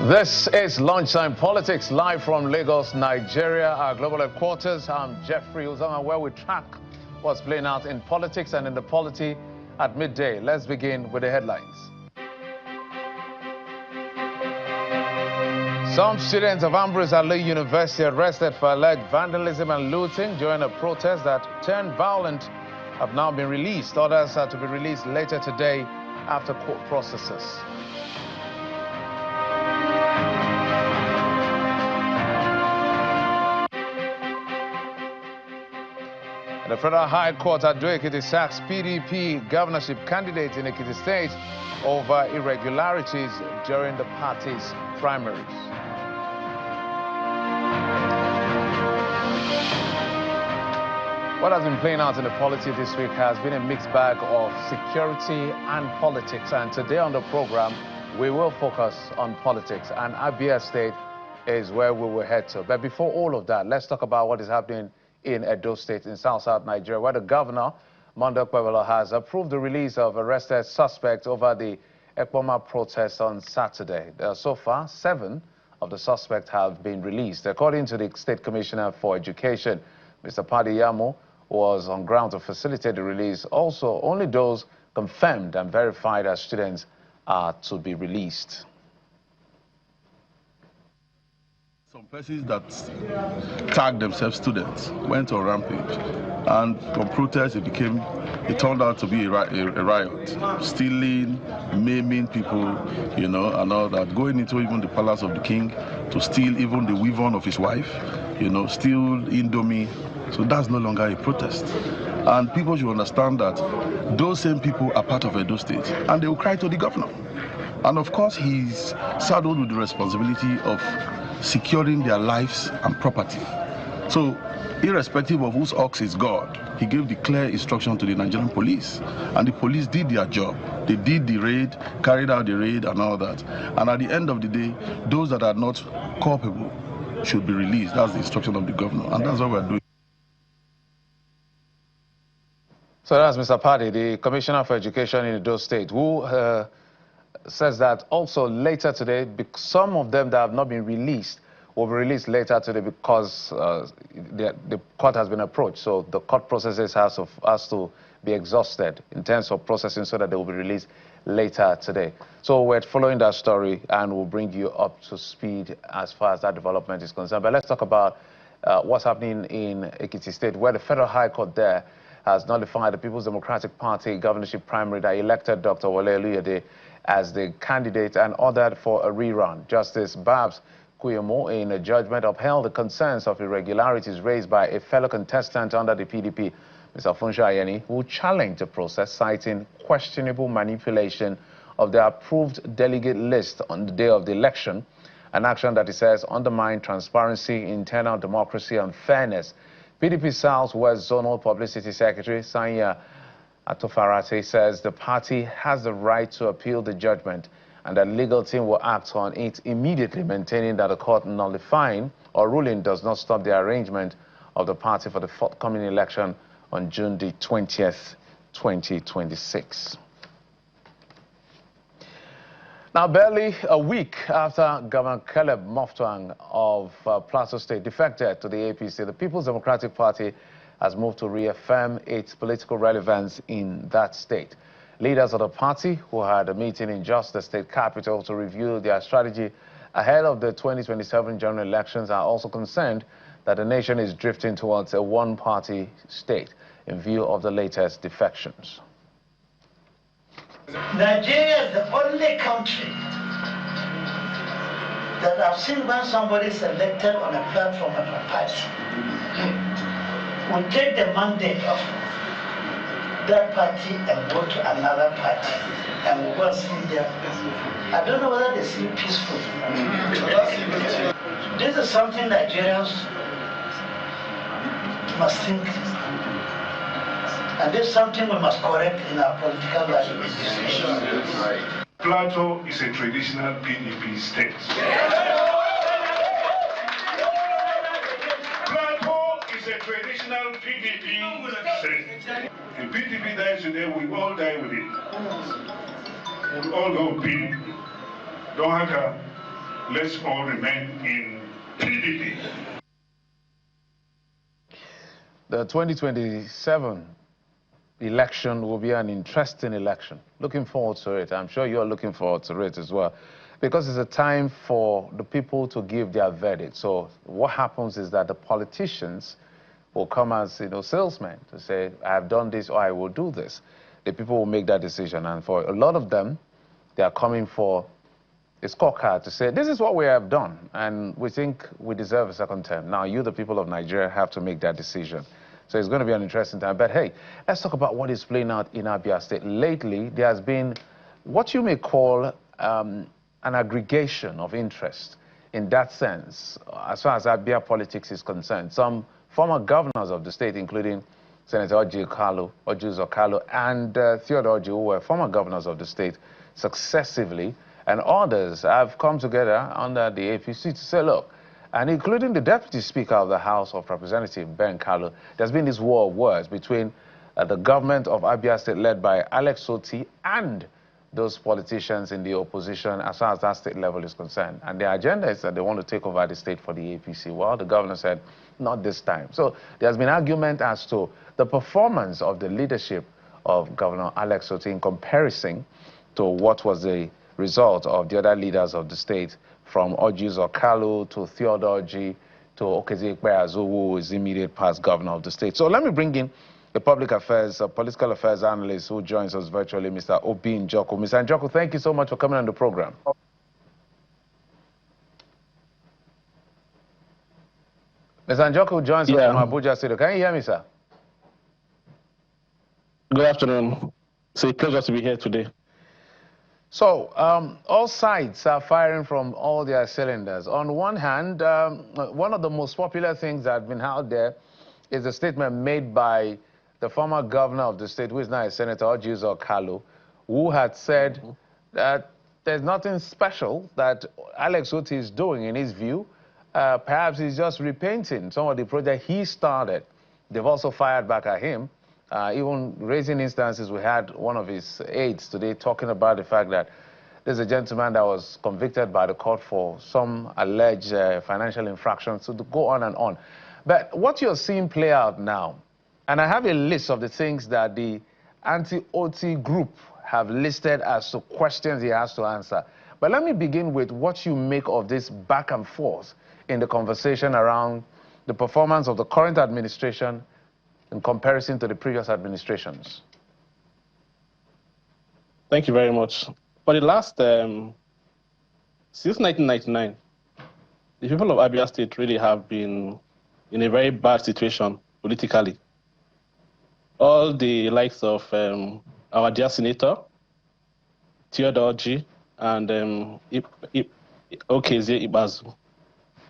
This is Lunchtime Politics, live from Lagos, Nigeria, our global headquarters. I'm Jeffrey Uzama, where we track what's playing out in politics and in the polity at midday. Let's begin with the headlines. Some students of Ambrose Ali University arrested for alleged vandalism and looting during a protest that turned violent have now been released. Others are to be released later today after court processes. The Federal High Court at Ekiti sacks PDP governorship candidate in Ekiti State over irregularities during the party's primaries. What has been playing out in the polity this week has been a mixed bag of security and politics. And today on the program, we will focus on politics. And Abia State is where we will head to. But before all of that, let's talk about what is happening in Edo State in South Nigeria, where the governor, Mondo Kwebelo, has approved the release of arrested suspects over the Ekpoma protest on Saturday. So far, 7 of the suspects have been released. According to the State Commissioner for Education, Mr. Padi Yamo, was on ground to facilitate the release. Also, only those confirmed and verified as students are to be released. Some persons that tagged themselves students went on rampage, and from protest it turned out to be a riot, stealing, maiming people, and all that, going into even the palace of the king to steal even the weave-on of his wife, steal Indomie. So that's no longer a protest. And people should understand that those same people are part of Edo State, and they will cry to the governor. And of course, he's saddled with the responsibility of securing their lives and property. So, irrespective of whose ox is God, he gave the clear instruction to the Nigerian police. And the police did their job. They did the raid, carried out the raid and all that. And at the end of the day, those that are not culpable should be released. That's the instruction of the governor. And that's what we're doing. So that's Mr. Padi, the Commissioner for Education in Edo State, who says that also later today, some of them that have not been released will be released later today because the court has been approached. So the court processes has to be exhausted in terms of processing so that they will be released later today. So we're following that story and we'll bring you up to speed as far as that development is concerned. But let's talk about what's happening in Ekiti State, where the Federal High Court there has nullified the People's Democratic Party governorship primary that elected Dr. Wole Oluyede as the candidate and ordered for a rerun. Justice Babs Kuyemo, in a judgment, upheld the concerns of irregularities raised by a fellow contestant under the PDP, Mr. Funsho Ayeni, who challenged the process, citing questionable manipulation of the approved delegate list on the day of the election, an action that he says undermined transparency, internal democracy and fairness. PDP Southwest Zonal Publicity Secretary Sanya Atofarate says the party has the right to appeal the judgment and that legal team will act on it immediately, maintaining that the court nullifying or ruling does not stop the arrangement of the party for the forthcoming election on June the 20th, 2026. Now, barely a week after Governor Caleb Moftuang of Plateau State defected to the APC, the People's Democratic Party has moved to reaffirm its political relevance in that state. Leaders of the party, who had a meeting in just the state capital to review their strategy ahead of the 2027 general elections, are also concerned that the nation is drifting towards a one-party state in view of the latest defections. Nigeria is the only country that I've seen when somebody is elected on a platform of a party. We take the mandate of that party and go to another party and we go see them. I don't know whether they sleep peacefully. This is something Nigerians must think. And this is something we must correct in our political values. Plateau is a traditional PDP state. Plateau is a traditional PDP state. The PDP dies today, we all die with it. We all go PDP. Don't haka. let's all remain in PDP. The 2027 election will be an interesting election. Looking forward to it. I'm sure you're looking forward to it as well, because it's a time for the people to give their verdict. So what happens is that the politicians will come as, salesmen to say, I have done this or I will do this. The people will make that decision. And for a lot of them, they are coming for a scorecard to say, this is what we have done, and we think we deserve a second term. Now, you, the people of Nigeria, have to make that decision. So it's going to be an interesting time. But hey, let's talk about what is playing out in Abia State. Lately, there has been what you may call an aggregation of interest in that sense, as far as Abia politics is concerned. Some former governors of the state, including Senator Otti Okalu and Theodore Oji, who were former governors of the state successively, and others have come together under the APC to say, look, and including the Deputy Speaker of the House of Representatives, Ben Kalu, there's been this war of words between the government of Abia State led by Alex Otti and those politicians in the opposition as far as that state level is concerned. And their agenda is that they want to take over the state for the APC. Well, the governor said, not this time. So there's been argument as to the performance of the leadership of Governor Alex Otti in comparison to what was the result of the other leaders of the state, from Oji Okalu to Theodore Oji to Okezekwe Azu, who is immediate past governor of the state. So let me bring in the public affairs, political affairs analyst who joins us virtually, Mr. Obi Njoku. Mr. Njoku, thank you so much for coming on the program. Mr. Njoku joins us from Abuja City. Can you hear me, sir? Good afternoon. It's a pleasure to be here today. So, all sides are firing from all their cylinders. On one hand, one of the most popular things that have been out there is a statement made by the former governor of the state, who is now a senator, Oji Okalu, who had said that there's nothing special that Alex Otti is doing in his view. Perhaps he's just repainting some of the projects he started. They've also fired back at him. Even raising instances, we had one of his aides today talking about the fact that there's a gentleman that was convicted by the court for some alleged financial infractions, so to go on and on. But what you're seeing play out now, and I have a list of the things that the anti-Otti group have listed as to questions he has to answer. But let me begin with what you make of this back and forth in the conversation around the performance of the current administration in comparison to the previous administrations. Thank you very much. For the last, since 1999, the people of Abia State really have been in a very bad situation politically. All the likes of our dear senator, Theodore Oji, and Okezekwe Azu,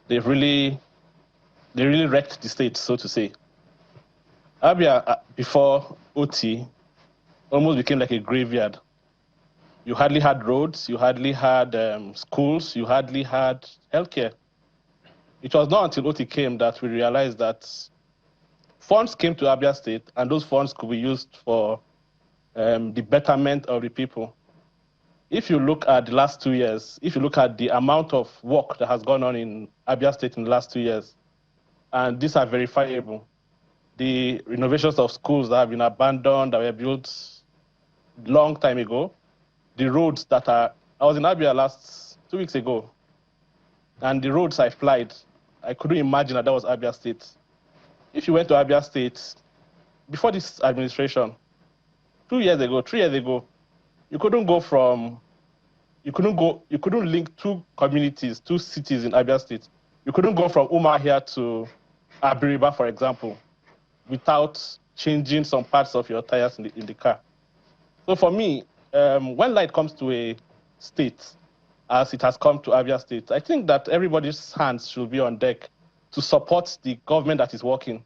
they really wrecked the state, so to say. Abia, before Otti, almost became like a graveyard. You hardly had roads, you hardly had schools, you hardly had healthcare. It was not until Otti came that we realized that funds came to Abia State, and those funds could be used for the betterment of the people. If you look at the last 2 years, if you look at the amount of work that has gone on in Abia State in the last 2 years, and these are verifiable, the renovations of schools that have been abandoned, that were built long time ago, the roads that are, I was in Abia 2 weeks ago, and the roads I flied, I couldn't imagine that was Abia State. If you went to Abia State, before this administration, 2 years ago, 3 years ago, you couldn't link two communities, two cities in Abia State. You couldn't go from Umuahia to Abiriba, for example, without changing some parts of your tires in the car. So for me, when light comes to a state, as it has come to Abia State, I think that everybody's hands should be on deck to support the government that is working.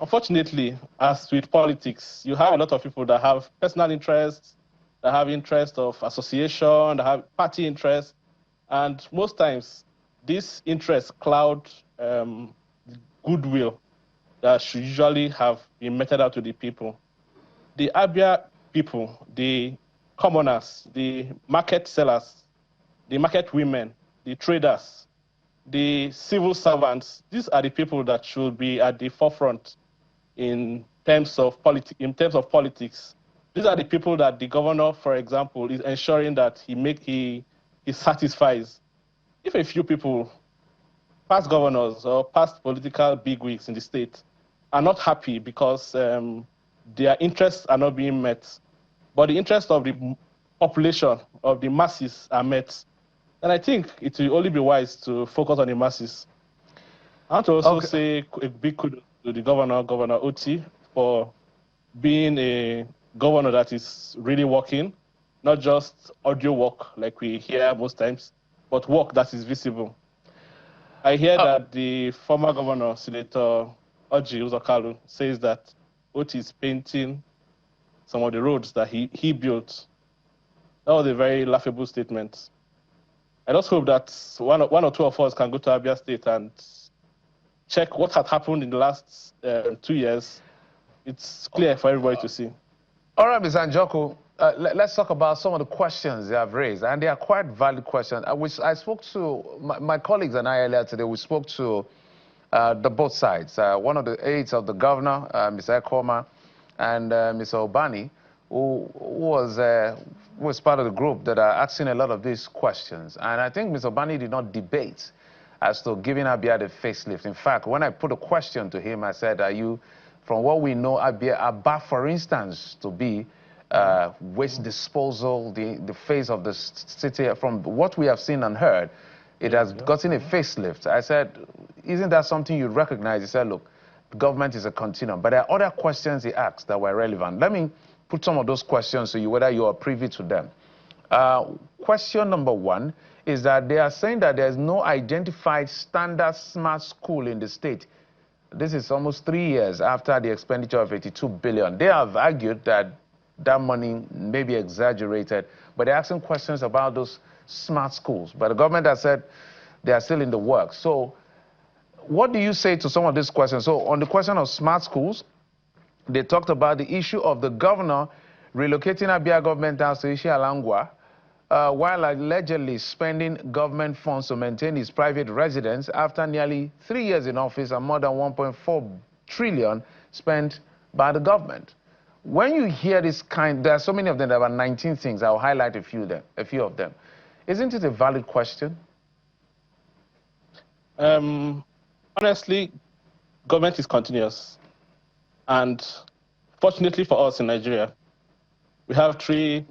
Unfortunately, as with politics, you have a lot of people that have personal interests, that have interest of association, that have party interests, and most times these interests cloud goodwill that should usually have been meted out to the people. The Abia people, the commoners, the market sellers, the market women, the traders, the civil servants. These are the people that should be at the forefront in terms of politics. These are the people that the governor, for example, is ensuring that he satisfies. If a few people, past governors or past political bigwigs in the state, are not happy because their interests are not being met, but the interests of the population, of the masses, are met, then I think it will only be wise to focus on the masses. I want to also say a big kudos to the governor, Governor Otti, for being a governor that is really working, not just audio work like we hear most times, but work that is visible. I hear that the former governor, Senator Otti Uzakalu, says that Otti is painting some of the roads that he built. That was a very laughable statement. I just hope that one or two of us can go to Abia State and check what had happened in the last 2 years. It's clear for everybody to see. All right, Ms. Anjoku, let's talk about some of the questions you have raised, and they are quite valid questions. I spoke to my colleagues and I earlier today. We spoke to the both sides. One of the aides of the governor, Mr. Ekoma, and Mr. Obani, who was part of the group that are asking a lot of these questions. And I think Mr. Obani did not debate as to giving Abia the facelift. In fact, when I put a question to him, I said, are you, from what we know, Abia, for instance, to be waste disposal, the face of the city, from what we have seen and heard, it has gotten a facelift. I said, isn't that something you recognize? He said, look, the government is a continuum. But there are other questions he asked that were relevant. Let me put some of those questions to you, whether you are privy to them. Question number one is that they are saying that there's no identified standard smart school in the state. This is almost 3 years after the expenditure of 82 billion. They have argued that that money may be exaggerated, but they're asking questions about those smart schools. But the government has said they are still in the works. So what do you say to some of these questions? So on the question of smart schools, they talked about the issue of the governor relocating Abia government house to Ishialangwa, while allegedly spending government funds to maintain his private residence after nearly 3 years in office and more than 1.4 trillion spent by the government. When you hear this there are so many of them, there are 19 things. I'll highlight a few of them. Isn't it a valid question? Honestly, government is continuous. And fortunately for us in Nigeria, we have 3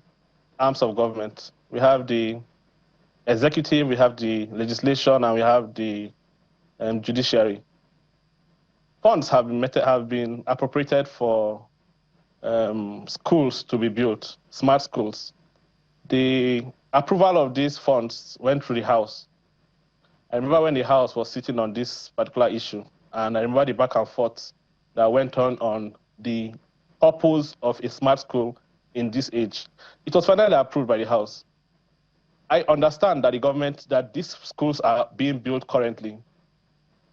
arms of government. We have the executive, we have the legislation, and we have the judiciary. Funds have been appropriated for schools to be built, smart schools. The approval of these funds went through the House. I remember when the House was sitting on this particular issue, and I remember the back and forth that went on the purpose of a smart school in this age. It was finally approved by the House. I understand that the government, that these schools are being built currently.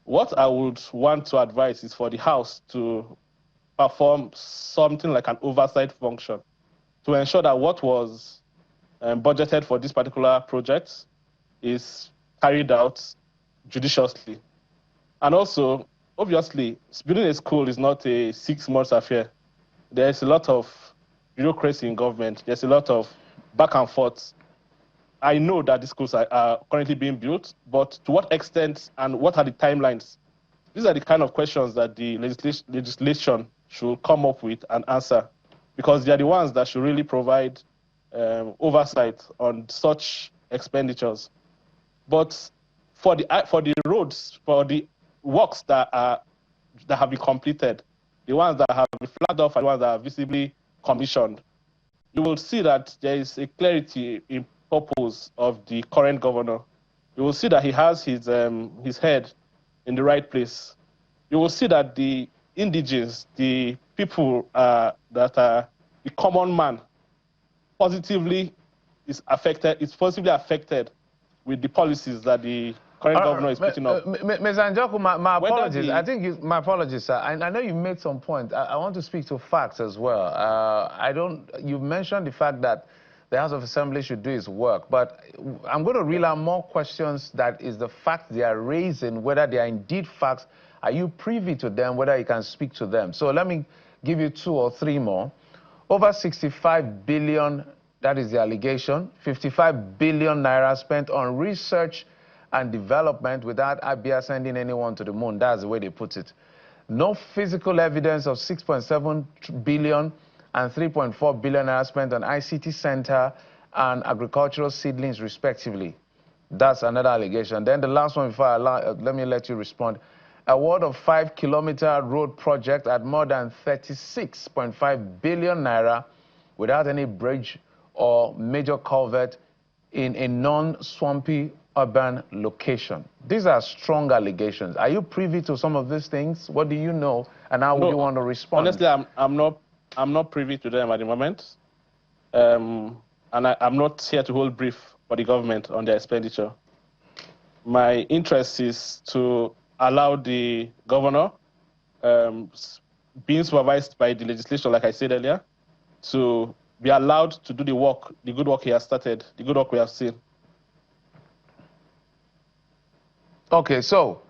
What I would want to advise is for the House to perform something like an oversight function to ensure that what was budgeted for this particular project is carried out judiciously. And also, obviously, building a school is not a 6 months affair. There's a lot of bureaucracy in government. There's a lot of back and forth. I know that the schools are currently being built, but to what extent and what are the timelines? These are the kind of questions that the legislation should come up with and answer, because they are the ones that should really provide oversight on such expenditures. But for the roads, for the works that have been completed, the ones that have been flagged off and the ones that are visibly commissioned, you will see that there is a clarity in purpose of the current governor. You will see that he has his head in the right place. You will see that the indigenes, the people that are the common man, positively is positively affected with the policies that the current governor is putting up. Ms. Anjoku, my apologies. I think my apologies, sir. I know you made some point. I want to speak to facts as well. You mentioned the fact that the House of Assembly should do its work. But I'm going to reel out more questions that is the fact they are raising, whether they are indeed facts. Are you privy to them, whether you can speak to them? So let me give you 2 or 3 more. Over 65 billion, that is the allegation, 55 billion naira spent on research and development without Abia sending anyone to the moon. That's the way they put it. No physical evidence of 6.7 billion and 3.4 billion naira spent on ICT center and agricultural seedlings, respectively. That's another allegation. Then the last one, before let me let you respond. Award of 5-kilometer road project at more than 36.5 billion naira without any bridge or major culvert in a non-swampy urban location. These are strong allegations. Are you privy to some of these things? What do you know, and how would you want to respond? Honestly, I'm not privy to them at the moment, and I'm not here to hold brief for the government on their expenditure. My interest is to allow the governor, being supervised by the legislature, like I said earlier, to be allowed to do the work, the good work he has started, the good work we have seen. Okay, so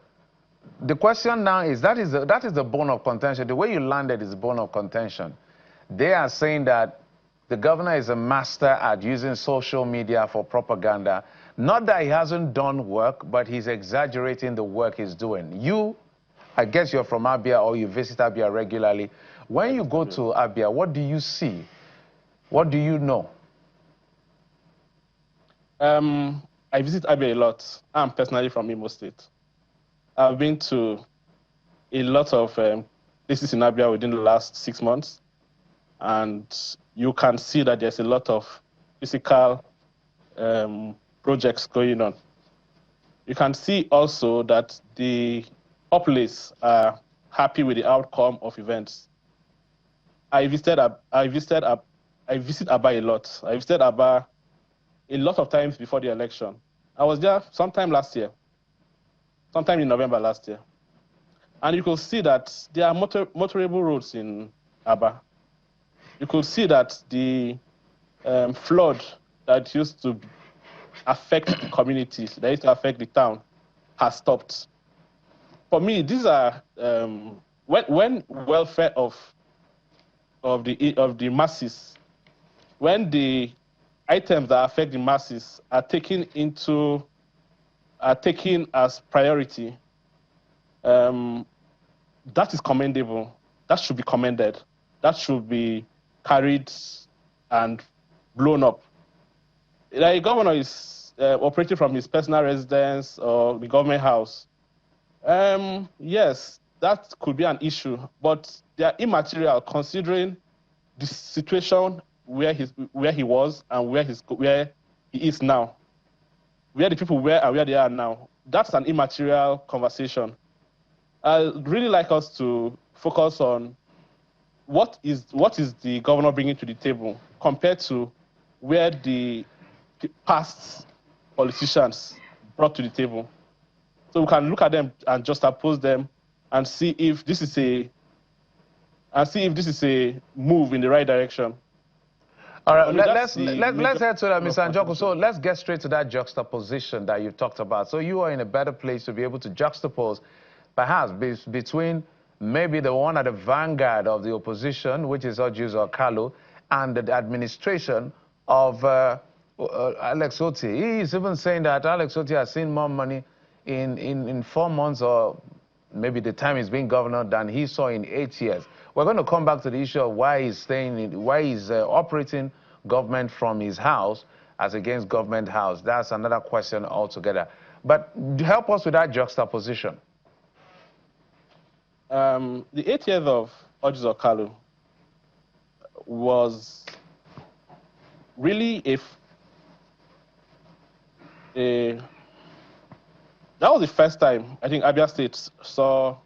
the question now is, that is the bone of contention. The way you landed is the bone of contention. They are saying that the governor is a master at using social media for propaganda. Not that he hasn't done work, but he's exaggerating the work he's doing. You, I guess you're from Abia or you visit Abia regularly. When you go to Abia, what do you see? What do you know? I visit Abia a lot. I'm personally from Imo State. I've been to a lot of places in Abia within the last 6 months, and you can see that there's a lot of physical projects going on. You can see also that the populace are happy with the outcome of events. I visit Abba a lot. I visited Abba a lot of times before the election. I was there sometime last year, sometime in November last year. And you could see that there are motorable roads in Abba. You could see that the flood that used to affect the communities, that used to affect the town, has stopped. For me, these are, when welfare of the masses, when the items that affect the masses are taken as priority, that is commendable. That should be commended. That should be carried and blown up. The governor is operating from his personal residence or the government house. Yes, that could be an issue, but they are immaterial considering the situation where he was and where he is now, where the people were and where they are now. That's an immaterial conversation. I'd really like us to focus on what is the governor bringing to the table compared to where the past politicians brought to the table. So we can look at them and just oppose them and see if this is a move in the right direction. All right, let's head to that, Mr. Njoku. So let's get straight to that juxtaposition that you talked about. So you are in a better place to be able to juxtapose, perhaps, between maybe the one at the vanguard of the opposition, which is Otti or Kalu, and the administration of Alex Otti. He is even saying that Alex Otti has seen more money in 4 months, or maybe the time he's been governor, than he saw in 8 years. We're going to come back to the issue of why he's operating government from his house as against government house. That's another question altogether. But help us with that juxtaposition. The 8 years of Otti Kalu was really that was the first time I think Abia State saw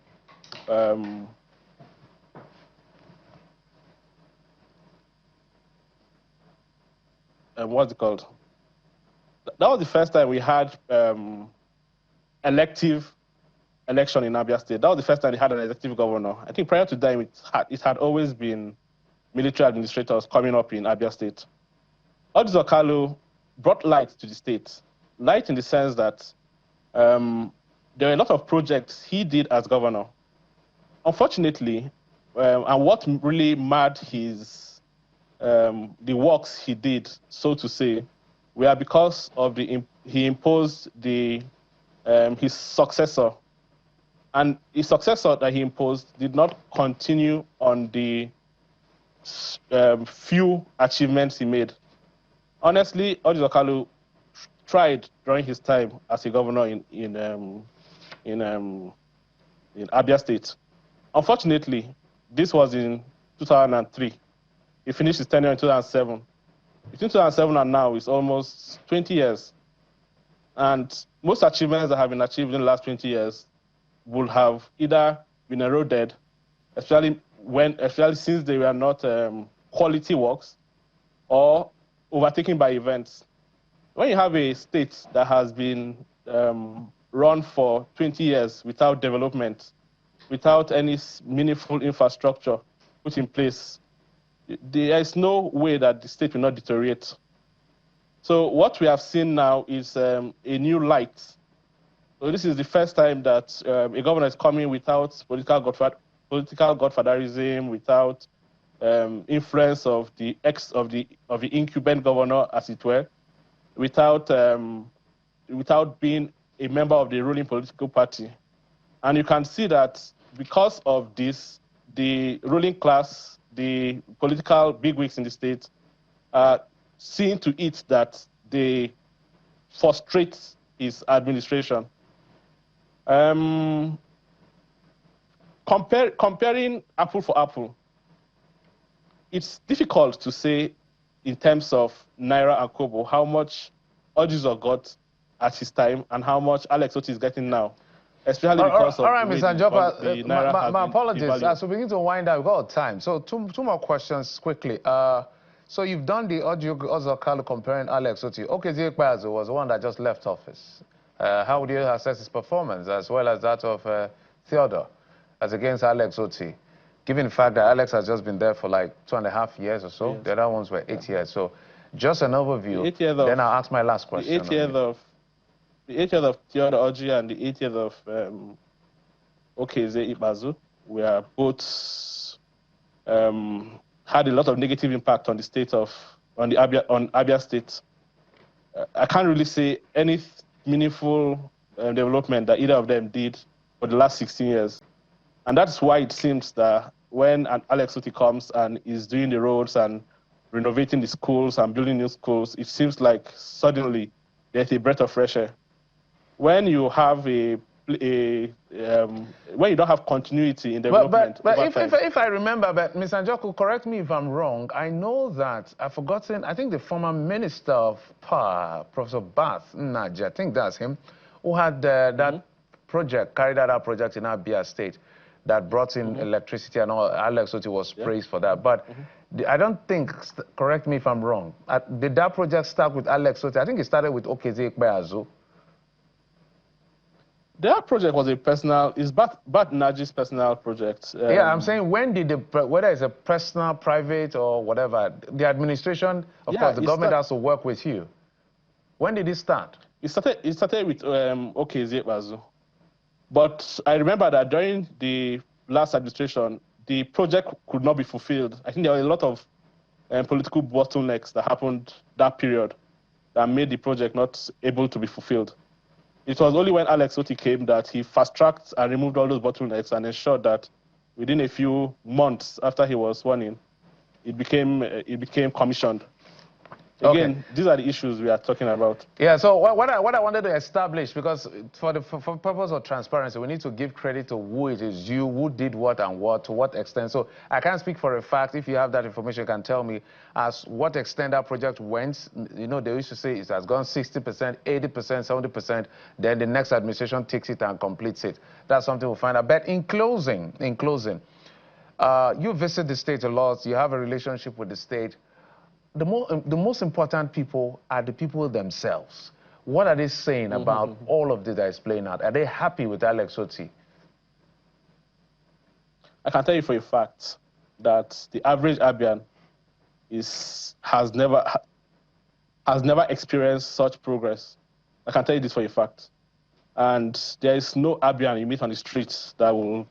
what's it called? That was the first time we had elective election in Abia State. That was the first time they had an elective governor. I think prior to that, it had always been military administrators coming up in Abia State. Otti Okalu brought light to the state. Light in the sense that there were a lot of projects he did as governor. Unfortunately, and what really marred his the works he did, so to say, were because of he imposed his successor, and his successor that he imposed did not continue on the few achievements he made. Honestly, Otti Okalu tried during his time as a governor in Abia State. Unfortunately, this was in 2003. He finished his tenure in 2007. Between 2007 and now, it's almost 20 years. And most achievements that have been achieved in the last 20 years would have either been eroded, especially since they were not quality works, or overtaken by events. When you have a state that has been run for 20 years without development, without any meaningful infrastructure put in place, there is no way that the state will not deteriorate. So what we have seen now is a new light. So this is the first time that a governor is coming without political godfatherism, without influence of the incumbent governor, as it were, without being a member of the ruling political party. And you can see that because of this, the ruling class, the political bigwigs in the state, are seeing to it that they frustrate his administration. Comparing apple for apple, it's difficult to say in terms of Naira and Kobo how much Ojizo got at his time and how much Alex Otti is getting now. Especially because of all right, Mr. Njoka, my apologies. As we begin to wind down, we've got time. So two more questions quickly. So you've done the Otti Okalu comparing Alex Otti. Okezie Ekpeazu was the one that just left office. How would you assess his performance as well as that of Theodore as against Alex Otti? Given the fact that Alex has just been there for like 2.5 years or so, the other ones were 8 years. So just an overview, then I'll ask my last question. The 8 years of Theodore Oji and the 8 years of Okezie Ekpeazu were both had a lot of negative impact on the state on Abia State. I can't really say any meaningful development that either of them did for the last 16 years. And that's why it seems that when Alex Otti comes and is doing the roads and renovating the schools and building new schools, it seems like suddenly there's a breath of fresh air. When you have when you don't have continuity in development. But if I remember, but Mr. Njoku, correct me if I'm wrong, I know that I've forgotten, I think the former Minister of Power, Professor Bath Naji, I think that's him, who had that project, carried out our project in Abia State that brought in electricity and all. Alex Otti was praised for that. But I don't think, correct me if I'm wrong, did that project start with Alex Otti? I think it started with Okezie Ekpeazu. That project was a personal, it's Bath Naji's personal project. Yeah, I'm saying when did whether it's a personal, private, or whatever, the administration, of course, the government has to work with you. When did it start? It started with Okezie Ekpeazu. But I remember that during the last administration, the project could not be fulfilled. I think there were a lot of political bottlenecks that happened that period that made the project not able to be fulfilled. It was only when Alex Otti came that he fast-tracked and removed all those bottlenecks and ensured that within a few months after he was sworn in, it became commissioned. Again, these are the issues we are talking about. Yeah, so what I wanted to establish, because for purpose of transparency, we need to give credit to who it is you, who did what and what, to what extent. So I can't speak for a fact. If you have that information, you can tell me as what extent that project went. You know, they used to say it has gone 60%, 80%, 70%, then the next administration takes it and completes it. That's something we'll find out. But in closing, you visit the state a lot. You have a relationship with the state. The most important people are the people themselves. What are they saying about all of this that is playing out? Are they happy with Alex Otti? I can tell you for a fact that the average Abian has never has never experienced such progress. I can tell you this for a fact. And there is no Abian you meet on the streets that would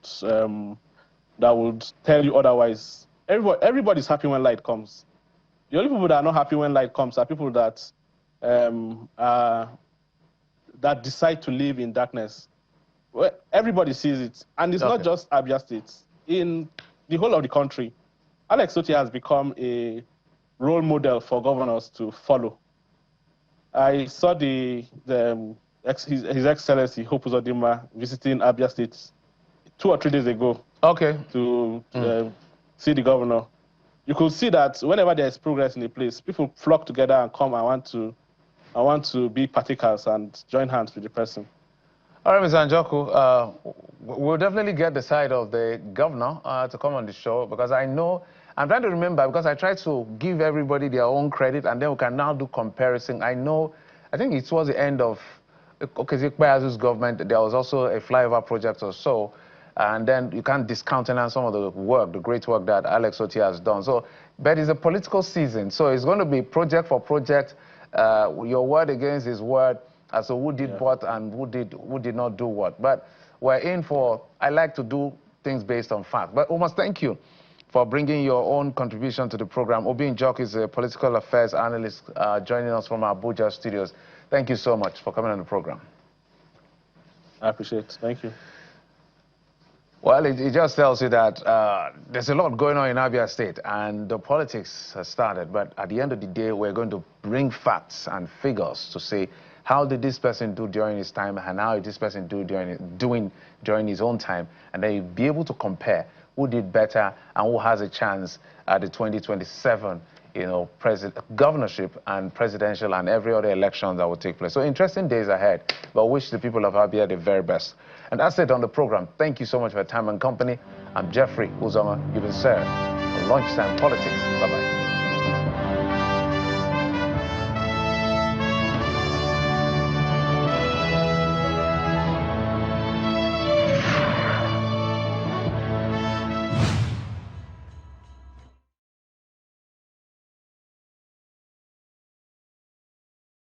tell you otherwise. Everybody's happy when light comes. The only people that are not happy when light comes are people that that decide to live in darkness. Well, everybody sees it, and it's not just Abia State. In the whole of the country, Alex Otti has become a role model for governors to follow. I saw His Excellency Hope Uzodimma visiting Abia State 2 or 3 days ago. To see the governor. You could see that whenever there is progress in a place, people flock together and come. I want to be partakers and join hands with the person. All right, Mr. Njoku, we'll definitely get the side of the governor to come on the show, because I know, I'm trying to remember, because I try to give everybody their own credit, and then we can now do comparison. I think it was the end of Okezikpeazu's government. There was also a flyover project or so, and then you can't discount some of the work, the great work that Alex Otti has done. So, but it's a political season, so it's going to be project for project, your word against his word, as to who did what and who did not do what. But we're in for, I like to do things based on fact. But we must thank you for bringing your own contribution to the program. Obi Njoku is a political affairs analyst joining us from our Abuja studios. Thank you so much for coming on the program. I appreciate it. Thank you. Well, it just tells you that there's a lot going on in Abia State, and the politics has started. But at the end of the day, we're going to bring facts and figures to say, how did this person do during his time, and how did this person do during his own time? And then you'll be able to compare who did better and who has a chance at the 2027, governorship and presidential and every other election that will take place. So interesting days ahead, but wish the people of Abia the very best. And that's it on the program. Thank you so much for your time and company. I'm Jeffrey Uzoma. You've been served on Lunchtime Politics. Bye-bye.